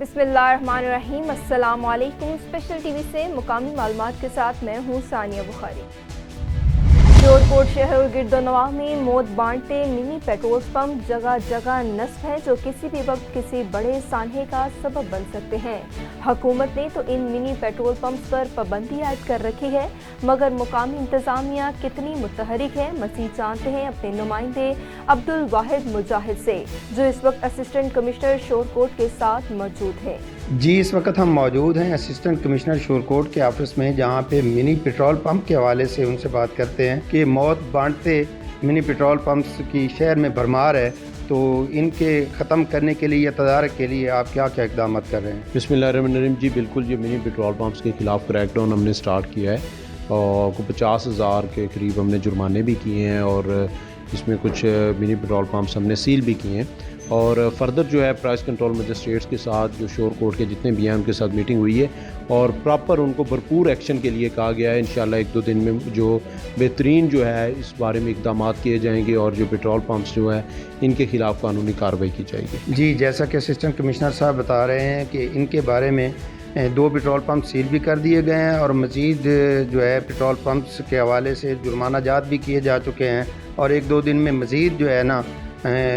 बिस्मिल्लाहिर्रहमानिर्रहीम। अस्सलाम वालेकुम। स्पेशल टीवी से मुकामी मालूमात के साथ मैं हूँ सानिया बुखारी। शोरकोट शहर और गिरदोनवा में मौत बांटते मिनी पेट्रोल पंप जगह जगह नस्ब है जो किसी भी वक्त किसी बड़े सान्हे का सबब बन सकते हैं। हुकूमत ने तो इन मिनी पेट्रोल पंप्स पर पाबंदी आयद कर रखी है, मगर मुकामी इंतजामिया कितनी मुतहरिक है मज़ीद जानते हैं अपने नुमाइंदे अब्दुल वाहिद मुजाहिद से, जो इस वक्त असिस्टेंट कमिश्नर शोरकोट के साथ मौजूद है। जी, इस वक्त हम मौजूद हैं असिस्टेंट कमिश्नर शोरकोट के ऑफिस में, जहां पे मिनी पेट्रोल पंप के हवाले से उनसे बात करते हैं कि मौत बांटते मिनी पेट्रोल पंप्स की शहर में भरमार है, तो इनके ख़त्म करने के लिए या तदारक के लिए आप क्या क्या इक़दाम कर रहे हैं? बिस्मिल्लाहिर्रहमानिर्रहीम। जी बिल्कुल, ये मिनी पेट्रोल पंप्स के ख़िलाफ़ क्रैकडाउन हमने स्टार्ट किया है और 50,000 के करीब हमने जुर्माने भी किए हैं और इसमें कुछ मिनी पेट्रोल पंप्स हमने सील भी किए हैं और फर्दर जो है प्राइस कंट्रोल मजिस्ट्रेट्स के साथ जो शोरकोट के जितने भी हैं उनके साथ मीटिंग हुई है और प्रॉपर उनको भरपूर एक्शन के लिए कहा गया है। इंशाल्लाह 1-2 दिन में जो बेहतरीन जो है इस बारे में इक़दाम किए जाएंगे और जो पेट्रोल पंप्स जो है इनके ख़िलाफ़ कानूनी कार्रवाई की जाएगी। जी, जैसा कि असिस्टेंट कमिश्नर साहब बता रहे हैं कि इनके बारे में 2 पेट्रोल पंप सील भी कर दिए गए हैं और मज़ीद जो है पेट्रोल पंप्स के हवाले से जुर्माना जात भी किए जा चुके हैं और 1-2 दिन में मज़ीद जो है ना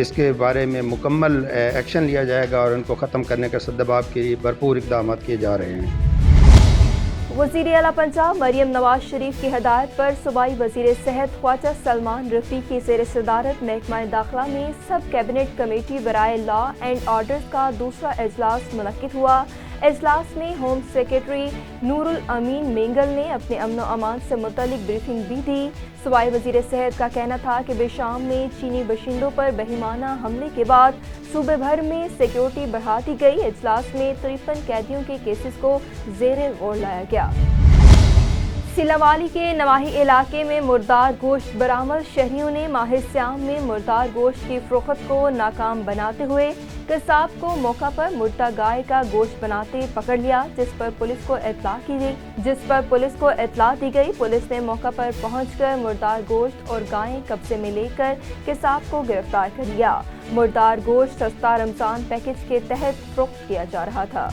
इसके बारे में मुकम्मल एक्शन लिया जाएगा और इनको ख़त्म करने का सद्दबाब के लिए भरपूर इक़दाम किए जा रहे हैं। वज़ीर आला पंजाब मरियम नवाज शरीफ की हदायत पर सूबाई वज़ीर सेहत ख्वाजा सलमान रफ़ी की ज़ेर सदारत महकमा दाखिला में सब कैबिनेट कमेटी बराए लॉ एंड ऑर्डर्स का दूसरा इजलास मुनक्किद हुआ। इजलास में होम सेक्रेटरी नूरुल अमीन मेंगल ने अपने अमन अमान से मुतल्लिक ब्रीफिंग भी दी। सूबाई वज़ीर सेहत का कहना था कि बेशाम में चीनी बाशिंदों पर बेईमाना हमले के बाद सूबे भर में सिक्योरिटी बढ़ा दी गई। इजलास में 53 कैदियों के केसेस को ज़ेरे गौर लाया गया। सिलावाली के नवाही इलाके में मुर्दार गोश्त बरामद। शहरियों ने माह सियाम में मुर्दार गोश्त की फ़रोख्त को नाकाम बनाते हुए कसाब को मौका पर मुर्दा गाय का गोश्त बनाते पकड़ लिया, जिस पर पुलिस को इत्तला दी गई। पुलिस ने मौका पर पहुंचकर मुर्दार गोश्त और गायें कब्जे में लेकर कसाब को गिरफ्तार कर लिया। मुर्दार गोश्त सस्ता रमज़ान पैकेज के तहत फ़रोख्त किया जा रहा था।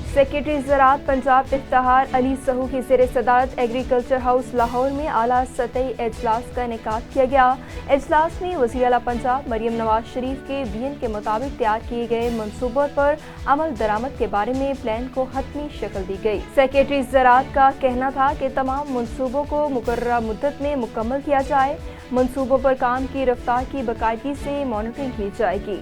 सेक्रेटरी ज़राअत पंजाब इफ्तिखार अली सहू की ज़ेर सदारत एग्रीकल्चर हाउस लाहौर में आला सतही इजलास का इनेकाद किया गया। इजलास में वज़ीर आला पंजाब मरियम नवाज शरीफ के बीएन के मुताबिक तैयार किए गए मंसूबों पर अमल दरामद के बारे में प्लान को हतमी शक्ल दी गई। सेक्रेटरी ज़राअत का कहना था कि तमाम मंसूबों को मुकर्ररा मुद्दत में मुकम्मल किया जाए। मंसूबों पर काम की रफ्तार की बाकायदगी से मॉनिटरिंग की जाएगी।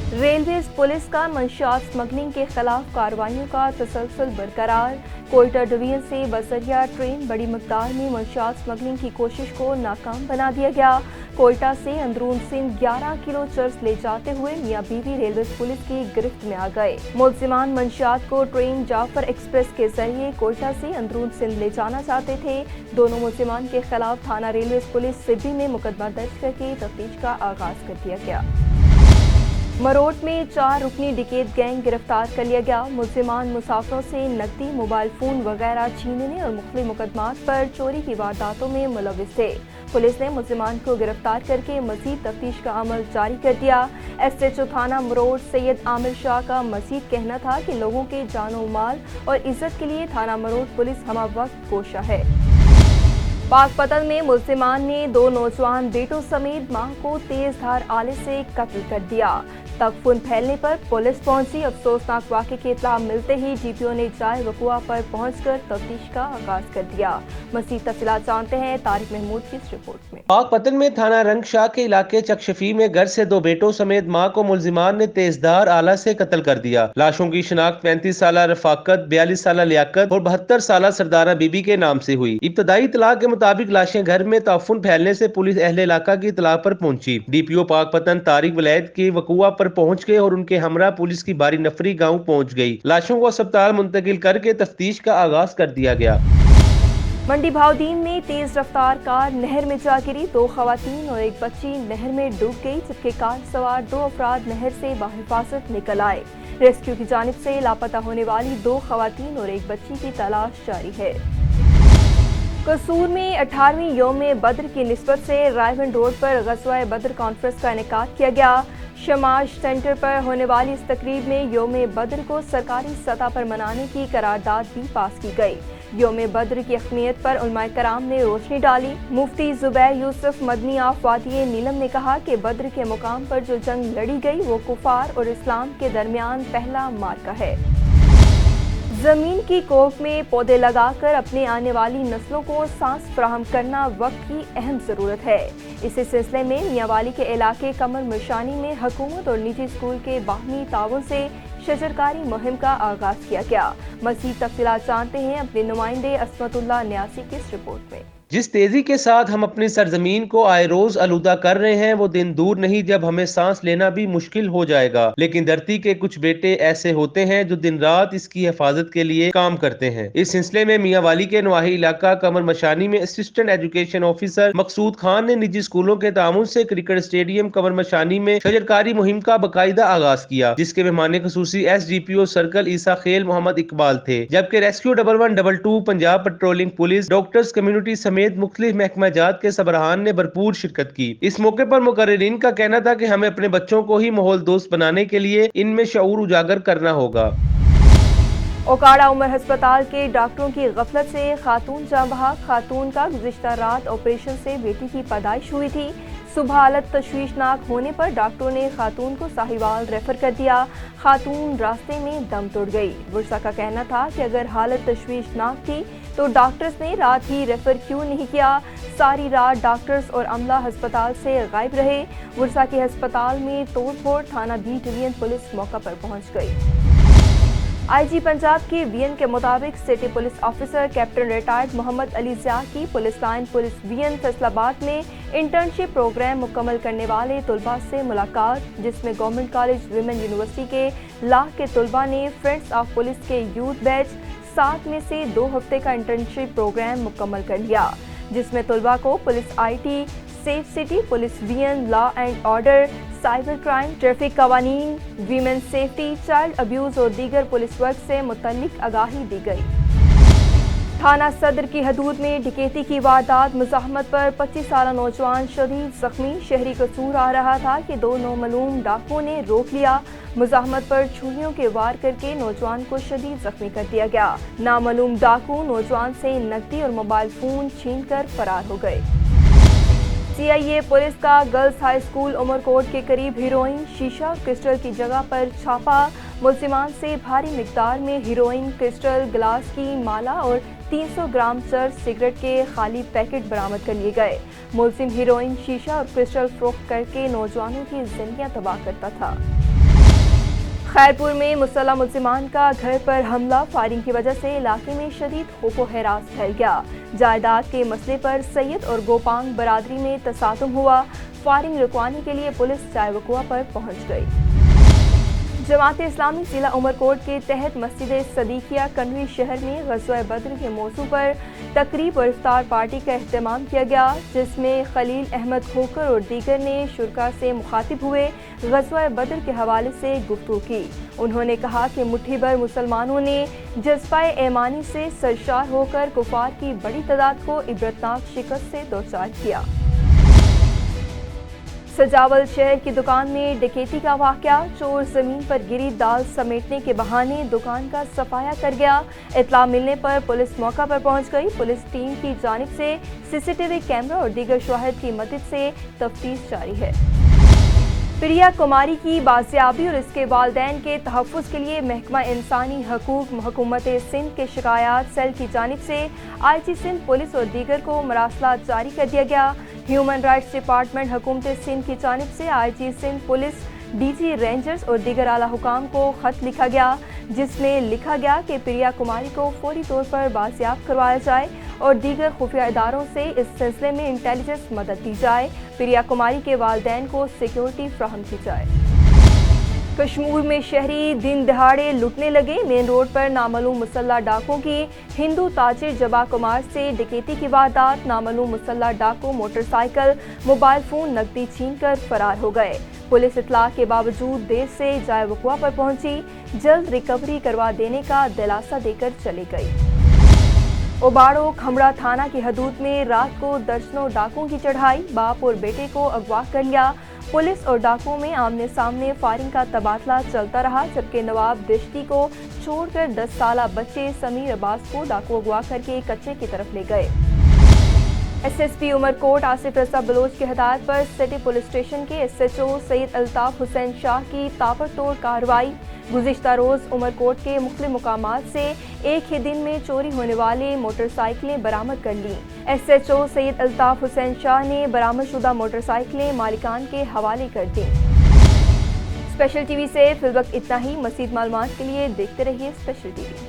रेलवे पुलिस का मंशियात स्मगलिंग के खिलाफ कार्रवाइयों का तसलसल बरकरार। कोयटा डिवीजन से बसरिया ट्रेन बड़ी मकदार में मंशियात स्मगलिंग की कोशिश को नाकाम बना दिया गया। कोयटा से अंदरून सिंध 11 किलो चर्स ले जाते हुए मियाँ बीवी रेलवे पुलिस की गिरफ्त में आ गए। मुलजिमान मंशियात को ट्रेन जाफर एक्सप्रेस के जरिए कोयटा से अंदरून सिंध ले जाना चाहते थे। दोनों मुलजिमान के खिलाफ थाना रेलवे पुलिस सिब्बी में मुकदमा दर्ज करके तफ्तीश का आगाज कर दिया गया। मरोट में 4 रुकनी डिकेट गैंग गिरफ्तार कर लिया गया। मुलजिमान मुसाफिरों से नकदी, मोबाइल फ़ोन वगैरह छीनने और मुख्तलिफ मुकदमात पर चोरी की वारदातों में मुलविस थे। पुलिस ने मुलजिमान को गिरफ्तार करके मजीद तफ्तीश का अमल जारी कर दिया। SHO थाना मरोट सैयद आमिर शाह का मजीद कहना था कि लोगों के जानो माल और इज्जत के लिए थाना मरोट पुलिस हमा वक्त कोशा है। पाकपतन में मुलजिमान ने 2 नौजवान बेटों समेत मां को तेज धार आले से कत्ल कर दिया। तकफुन फैलने पर पुलिस पहुंची। अफसोसनाक वाक़े की इत्तला मिलते ही DPO ने जाए वक़ुआ पर पहुंचकर तफ्तीश का आगाज कर दिया। मज़ीद तफ़सीलात जानते हैं तारिक महमूद की इस रिपोर्ट में। पाकपतन में थाना रंगशाह के इलाके चकशफी में घर से 2 बेटों समेत मां को मुलजिमान ने तेजधार आला से कत्ल कर दिया। लाशों की शिनाख्त 35 साल रफाकत, 42 साल लियाकत और 72 साल सरदारा बीबी के नाम से हुई। इब्तदाई इत्तला के मुताबिक लाशें घर में तफून फैलने से पुलिस अहले इलाका की इत्तला पर पहुंची। DPO पाकपतन तारिक वलैद के वक़ुआ पर पहुंच गए और उनके हमरा पुलिस की बारी नफरी गांव पहुंच गई। लाशों को अस्पताल मुंतकिल करके तफ्तीश का आगाज कर दिया गया। मंडी भावदीन में तेज रफ्तार कार नहर में जा गिरी। 2 खवातीन और एक बच्ची नहर में डूब गई, जबकि कार सवार 2 अफराद नहर से बाहिफाजत निकल आए। रेस्क्यू की जानिब से लापता होने वाली 2 खवातीन और एक बच्ची की तलाश जारी है। कसूर में 18वीं यौम बद्र की निस्बत से रायवन रोड पर ग़ज़वा बद्र कॉन्फ्रेंस का इनेकाद किया गया। शमाज सेंटर पर होने वाली इस तकरीब में योम बद्र को सरकारी सतह पर मनाने की करारदाद भी पास की गई। योम बद्र की अहमियत पर उलमाए कराम ने रोशनी डाली। मुफ्ती जुबैर यूसुफ मदनी ऑफ वादी नीलम ने कहा कि बद्र के मुकाम पर जो जंग लड़ी गई वो कुफार और इस्लाम के दरमियान पहला मार्का है। जमीन की कोख में पौधे लगाकर अपने आने वाली नस्लों को सांस फराहम करना वक्त की अहम ज़रूरत है। इसी सिलसिले में मियांवाली के इलाके कमर मशानी में हुकूमत और निजी स्कूल के बाहमी ताउन से शजरकारी मुहिम का आगाज किया गया। मज़ीद तफसीलात जानते हैं अपने नुमाइंदे असमतुल्लाह न्यासी की इस रिपोर्ट में। जिस तेजी के साथ हम अपनी सरजमीन को आए रोज आलूदा कर रहे हैं वो दिन दूर नहीं जब हमें सांस लेना भी मुश्किल हो जाएगा। लेकिन धरती के कुछ बेटे ऐसे होते हैं जो दिन रात इसकी हिफाजत के लिए काम करते हैं। इस सिलसिले में मियांवाली के नवाही इलाका कमर मशानी में असिस्टेंट एजुकेशन ऑफिसर मकसूद खान ने निजी स्कूलों के तामुन से क्रिकेट स्टेडियम कमर मशानी में शजरकारी मुहिम का बाकायदा आगाज किया, जिसके मेहमान खसूसी SDPO सर्कल ईसा खेल मोहम्मद इकबाल थे, जबकि rescue 1112 Punjab patrolling police doctors community समेत मुख्तलिफ महकमा जात के सबराहान ने भरपूर शिरकत की। इस मौके पर मुकर्रिरीन का कहना था कि हमें अपने बच्चों को ही माहौल दोस्त बनाने के लिए इनमें शऊर उजागर करना होगा। ओकाड़ा उमर हस्पताल के डॉक्टरों की गफलत से खातून जाँ बहक खातून का गुज़िश्ता रात ऑपरेशन से बेटी की पैदाइश हुई थी। सुबह हालत तशवीशनाक होने पर डॉक्टरों ने खातून को साहिवाल रेफर कर दिया। खातून रास्ते में दम तोड़ गई। वर्षा का कहना था कि अगर हालत तशवीशनाक थी तो डॉक्टर्स ने रात ही रेफर क्यों नहीं किया। सारी रात डॉक्टर्स और अमला हस्पताल से गायब रहे। वर्षा के हस्पताल में तोड़ फोड़, थाना बी डिवीजन पुलिस मौका पर पहुंच गई। IG पंजाब के VN के मुताबिक city police officer captain retired Muhammad Ali Zia की police line police VN Faisalabad में इंटर्नशिप प्रोग्राम मुकम्मल करने वाले तलबा से मुलाकात, जिसमें गवर्नमेंट कॉलेज विमेन यूनिवर्सिटी के लाख के तलबा ने फ्रेंड्स ऑफ पुलिस के यूथ बैच 7 में से 2 हफ्ते का इंटर्नशिप प्रोग्राम मुकम्मल कर लिया, जिसमें तलबा को police IT, safe city, police VN, law and order, cyber crime, traffic कवानीन, वीमेन सेफ्टी, चाइल्ड अब्यूज और दीगर पुलिस वर्क से मुतल्लिक आगाही दी गई। थाना सदर की हदूद में डकैती की वारदात मुज़ाहमत पर 25 साला नौजवान शदीद जख्मी। शहरी कसूर आ रहा था कि 2 नामालूम डाकुओं ने रोक लिया। मुज़ाहमत पर छुरियों के वार करके नौजवान को शदीद जख्मी कर दिया गया। नामालूम डाकू नौजवान से नकदी और मोबाइल फोन छीनकर फरार हो गए। CIA पुलिस का गर्ल्स हाई स्कूल उमरकोट के करीब हीरोइन, शीशा और क्रिस्टल की जगह पर छापा। मुल्जिमान से भारी मिकदार में हीरोइन, क्रिस्टल, ग्लास की माला और 300 ग्राम चर्च सिगरेट के खाली पैकेट बरामद कर लिए गए। मुल्जिम हीरोइन, शीशा और क्रिस्टल फरोख्त करके नौजवानों की जिंदगियां तबाह करता था। खैरपुर में मुसल्लह मुल्जिमान का घर पर हमला, फायरिंग की वजह से इलाके में शदीद खौफ व हरास फैल गया। जायदाद के मसले पर सैयद और गोपांग बरादरी में तसादुम हुआ। फायरिंग रुकवाने के लिए पुलिस चायवकुआ पर पहुंच गई। जमात इस्लामी जिला उमरकोट के तहत मस्जिद सदीकिया कन्वी शहर में ग़ज़वा बद्र के मौजू पर तकरीब और इफ्तार पार्टी का एहतमाम किया गया, जिसमें खलील अहमद खोकर और दीगर ने शुरका से मुखातिब हुए ग़ज़वा बद्र के हवाले से गुफ्तगू की। उन्होंने कहा कि मुट्ठी भर मुसलमानों ने जज्बा ईमानी से सरशार होकर कुफार की बड़ी तादाद को इबरतनाक शिकस्त से दोचार किया। सजावल शहर की दुकान में डकैती का वाक़या, चोर जमीन पर गिरी दाल समेटने के बहाने दुकान का सफाया कर गया। इत्तला मिलने पर पुलिस मौका पर पहुंच गई। पुलिस टीम की जानिब से CCTV कैमरा और दीगर शवाहिद की मदद से तफ्तीश जारी है। प्रिया कुमारी की बाजियाबी और इसके वालिदैन के तहफ़्फ़ुज़ के लिए महकमा इंसानी हकूक़ हुकूमत सिंध के शिकायत सेल की जानिब से IG सिंध पुलिस और दीगर को मरासलात जारी कर दिया गया। ह्यूमन राइट्स डिपार्टमेंट हुकूमत सिंध की जानिब से IG Sindh police, DG rangers और दीगर आला हुकाम को ख़त लिखा गया, जिसमें लिखा गया कि प्रिया कुमारी को फौरी तौर पर बाजियाब करवाया जाए और दीगर खुफिया इदारों से इस सिलसिले में इंटेलिजेंस मदद दी जाए। प्रिया कुमारी के वालिदैन को सिक्योरिटी फ्राहम की जाए। कश्मीर में शहरी दिन दहाड़े लुटने लगे। मेन रोड पर नामालूम मुसल्लह डाकुओं की हिंदू ताजिर जबा कुमार से डकैती की वारदात। नामालूम मुसल्लह डाकू मोटरसाइकिल, मोबाइल फोन, नकदी छीनकर फरार हो गए। पुलिस इत्तला के बावजूद देर से जाए वक़ुआ पर पहुंची, जल्द रिकवरी करवा देने का दिलासा देकर चली गई। ओबाड़ो खमड़ा थाना की हदूद में रात को दर्जनों डाकुओं की चढ़ाई, बाप और बेटे को अगवा कर लिया। पुलिस और डाकुओं में आमने सामने फायरिंग का तबादला चलता रहा, जबकि नवाब दश्ती को छोड़कर 10 साला बच्चे समीर अब्बास को डाकू अगवा करके कच्चे की तरफ ले गए। एसएसपी उमरकोट आसिफ रजा बलोच की हिदायत पर सिटी पुलिस स्टेशन के एसएचओ सैयद अल्ताफ हुसैन शाह की ताबड़तोड़ कार्रवाई। गुज़िश्ता रोज़ उमरकोट के मुख्तलिफ मुकामात से एक ही दिन में चोरी होने वाले मोटरसाइकिलें बरामद कर लीं। एसएचओ सैयद अल्ताफ हुसैन शाह ने बरामदशुदा मोटरसाइकिलें मालिकान के हवाले कर दी। स्पेशल टीवी से फिलवक्त इतना ही। मज़ीद मालूमात के लिए देखते रहिए स्पेशल टीवी।